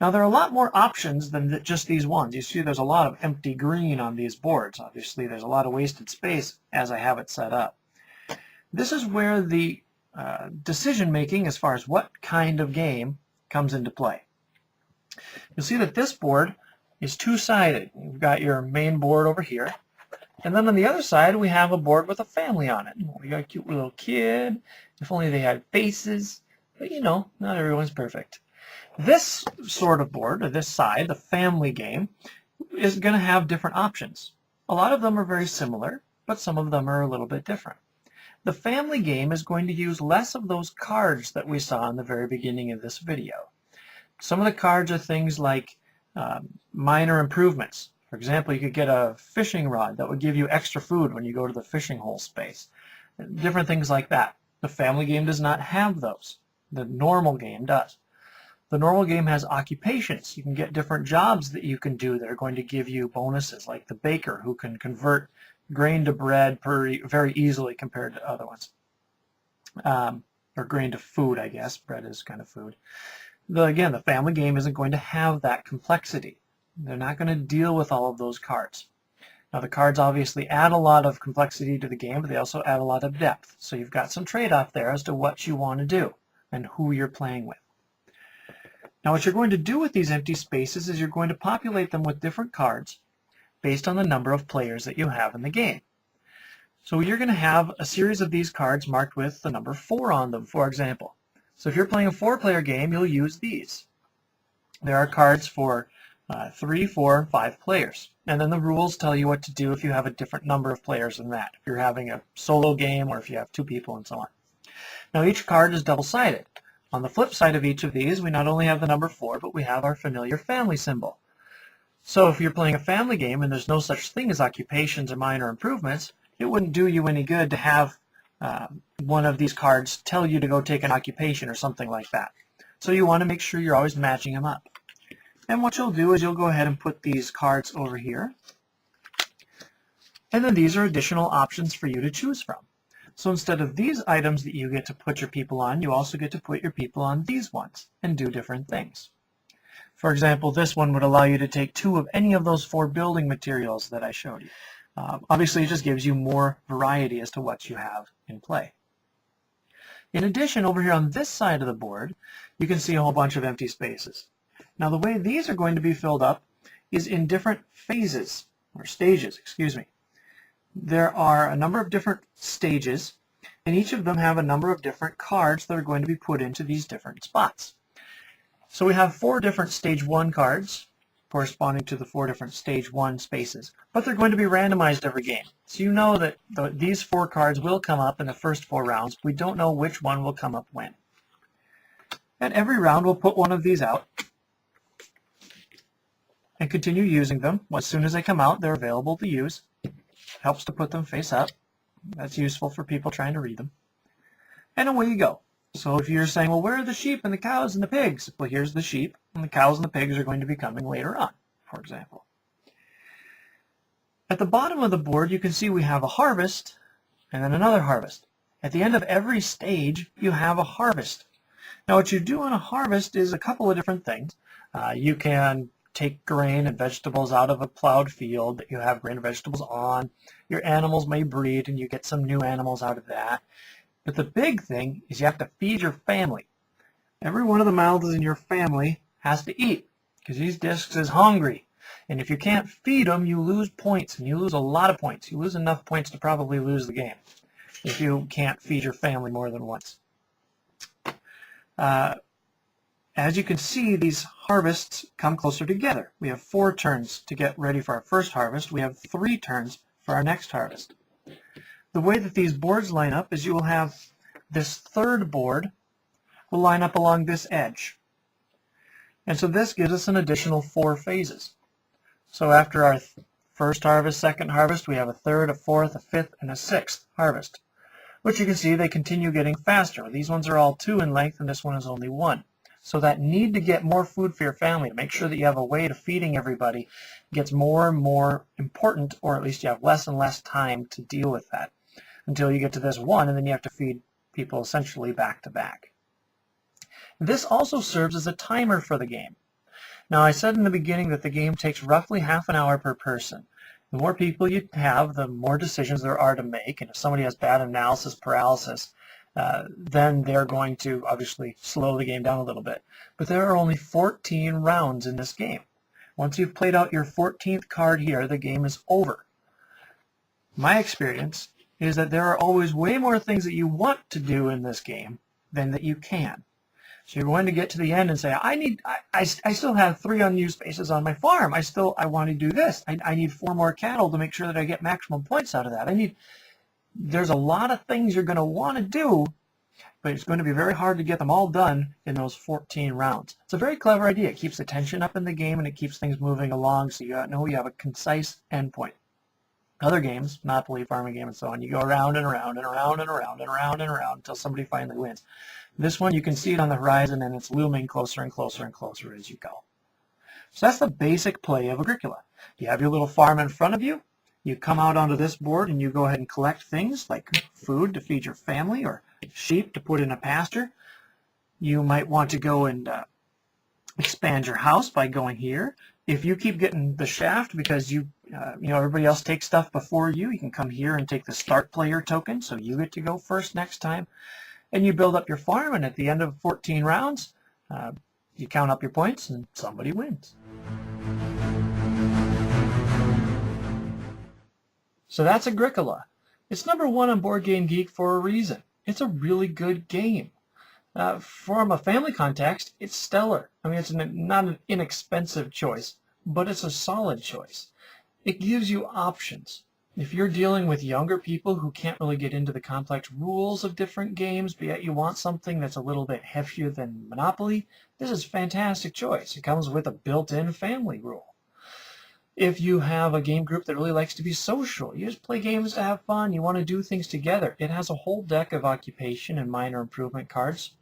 Now there are a lot more options than just these ones. You see there's a lot of empty green on these boards. Obviously there's a lot of wasted space as I have it set up. This is where the decision making as far as what kind of game comes into play. You'll see that this board is two-sided. You've got your main board over here, and then on the other side we have a board with a family on it. We got a cute little kid. If only they had faces, but you know, not everyone's perfect. This sort of board, or this side, the family game, is going to have different options. A lot of them are very similar, but some of them are a little bit different. The family game is going to use less of those cards that we saw in the very beginning of this video. Some of the cards are things like minor improvements. For example, you could get a fishing rod that would give you extra food when you go to the fishing hole space. Different things like that. The family game does not have those. The normal game does. The normal game has occupations. You can get different jobs that you can do that are going to give you bonuses, like the baker who can convert grain to bread very easily compared to other ones. Or grain to food, I guess. Bread is kind of food. Again, the family game isn't going to have that complexity. They're not going to deal with all of those cards. Now the cards obviously add a lot of complexity to the game, but they also add a lot of depth. So you've got some trade-off there as to what you want to do and who you're playing with. Now what you're going to do with these empty spaces is you're going to populate them with different cards based on the number of players that you have in the game. So you're going to have a series of these cards marked with the number 4 on them, for example. So if you're playing a 4-player game, you'll use these. There are cards for 3, 4, and 5 players. And then the rules tell you what to do if you have a different number of players than that. If you're having a solo game or if you have 2 people and so on. Now each card is double-sided. On the flip side of each of these, we not only have the number 4, but we have our familiar family symbol. So if you're playing a family game and there's no such thing as occupations or minor improvements, it wouldn't do you any good to have one of these cards tell you to go take an occupation or something like that. So you want to make sure you're always matching them up. And what you'll do is you'll go ahead and put these cards over here. And then these are additional options for you to choose from. So instead of these items that you get to put your people on, you also get to put your people on these ones and do different things. For example, this one would allow you to take 2 of any of those 4 building materials that I showed you. Obviously, it just gives you more variety as to what you have in play. In addition, over here on this side of the board, you can see a whole bunch of empty spaces. Now, the way these are going to be filled up is in different phases, or stages, excuse me. There are a number of different stages, and each of them have a number of different cards that are going to be put into these different spots. So we have 4 different Stage 1 cards, corresponding to the 4 different Stage 1 spaces. But they're going to be randomized every game. So you know that these 4 cards will come up in the first 4 rounds. We don't know which one will come up when. And every round we'll put one of these out and continue using them. As soon as they come out, they're available to use. Helps to put them face up. That's useful for people trying to read them. And away you go. So if you're saying, well, where are the sheep and the cows and the pigs? Well, here's the sheep, and the cows and the pigs are going to be coming later on, for example. At the bottom of the board, you can see we have a harvest and then another harvest. At the end of every stage, you have a harvest. Now, what you do on a harvest is a couple of different things. You can take grain and vegetables out of a plowed field that you have grain and vegetables on. Your animals may breed, and you get some new animals out of that. But the big thing is you have to feed your family. Every one of the mouths in your family has to eat because these discs is hungry. And if you can't feed them, you lose points, and you lose a lot of points. You lose enough points to probably lose the game if you can't feed your family more than once. As you can see, these harvests come closer together. We have 4 turns to get ready for our first harvest. We have 3 turns for our next harvest. The way that these boards line up is you will have this third board will line up along this edge. And so this gives us an additional 4 phases. So after our first harvest, second harvest, we have a third, a fourth, a fifth, and a 6th harvest. Which you can see they continue getting faster. These ones are all 2 in length, and this one is only 1. So that need to get more food for your family, to make sure that you have a way to feeding everybody, gets more and more important, or at least you have less and less time to deal with that until you get to this 1, and then you have to feed people essentially back to back. This also serves as a timer for the game. Now, I said in the beginning that the game takes roughly half an hour per person. The more people you have, the more decisions there are to make, and if somebody has bad analysis paralysis, then they're going to obviously slow the game down a little bit. But there are only 14 rounds in this game. Once you've played out your 14th card here, the game is over. My experience is that there are always way more things that you want to do in this game than that you can. So you're going to get to the end and say, I still have 3 unused spaces on my farm. I want to do this. I need 4 more cattle to make sure that I get maximum points out of that. There's a lot of things you're going to want to do, but it's going to be very hard to get them all done in those 14 rounds. It's a very clever idea. It keeps the tension up in the game and it keeps things moving along so you know you have a concise endpoint. Other games, Monopoly, farming game, and so on, you go around and around and around and around and around and around until somebody finally wins. This one, you can see it on the horizon and it's looming closer and closer and closer as you go. So that's the basic play of Agricola. You have your little farm in front of you. You come out onto this board and you go ahead and collect things like food to feed your family or sheep to put in a pasture. You might want to go and expand your house by going here. If you keep getting the shaft because everybody else takes stuff before you, you can come here and take the start player token, so you get to go first next time. And you build up your farm, and at the end of 14 rounds, you count up your points, and somebody wins. So that's Agricola. It's #1 on Board Game Geek for a reason. It's a really good game. From a family context, it's stellar. It's not an inexpensive choice, but it's a solid choice. It gives you options. If you're dealing with younger people who can't really get into the complex rules of different games, but yet you want something that's a little bit heftier than Monopoly, this is a fantastic choice. It comes with a built-in family rule. If you have a game group that really likes to be social, you just play games to have fun, you want to do things together, it has a whole deck of occupation and minor improvement cards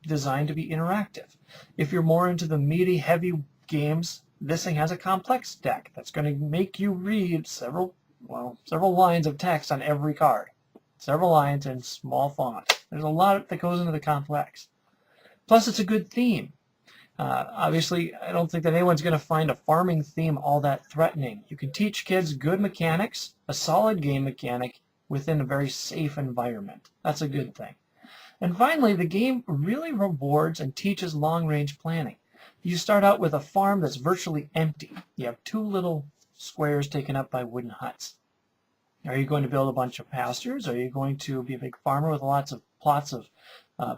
designed to be interactive. If you're more into the meaty, heavy games, this thing has a complex deck that's going to make you read several lines of text on every card. Several lines in small font. There's a lot that goes into the complex. Plus, it's a good theme. Obviously, I don't think that anyone's going to find a farming theme all that threatening. You can teach kids good mechanics, a solid game mechanic, within a very safe environment. That's a good thing. And finally, the game really rewards and teaches long-range planning. You start out with a farm that's virtually empty. You have 2 little squares taken up by wooden huts. Are you going to build a bunch of pastures? Are you going to be a big farmer with lots of plots of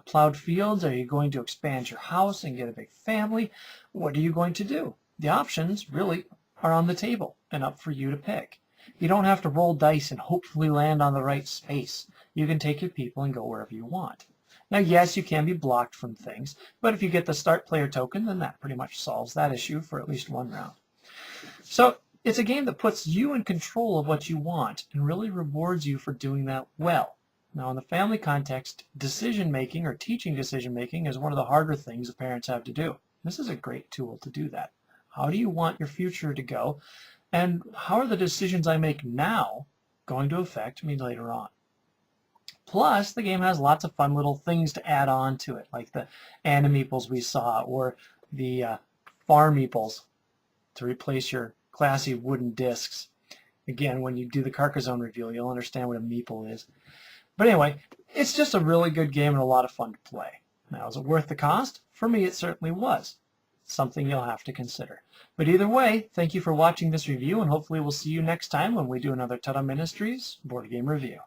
plowed fields? Are you going to expand your house and get a big family? What are you going to do? The options really are on the table and up for you to pick. You don't have to roll dice and hopefully land on the right space. You can take your people and go wherever you want. Now, yes, you can be blocked from things, but if you get the start player token, then that pretty much solves that issue for at least 1 round. So it's a game that puts you in control of what you want and really rewards you for doing that well. Now, in the family context, decision-making or teaching decision-making is one of the harder things that parents have to do. This is a great tool to do that. How do you want your future to go? And how are the decisions I make now going to affect me later on? Plus, the game has lots of fun little things to add on to it, like the Animeeples we saw, or the Farm Meeples to replace your classy wooden discs. Again, when you do the Carcassonne review, you'll understand what a meeple is. But anyway, it's just a really good game and a lot of fun to play. Now, is it worth the cost? For me, it certainly was. Something you'll have to consider. But either way, thank you for watching this review, and hopefully we'll see you next time when we do another TaDa Ministries board game review.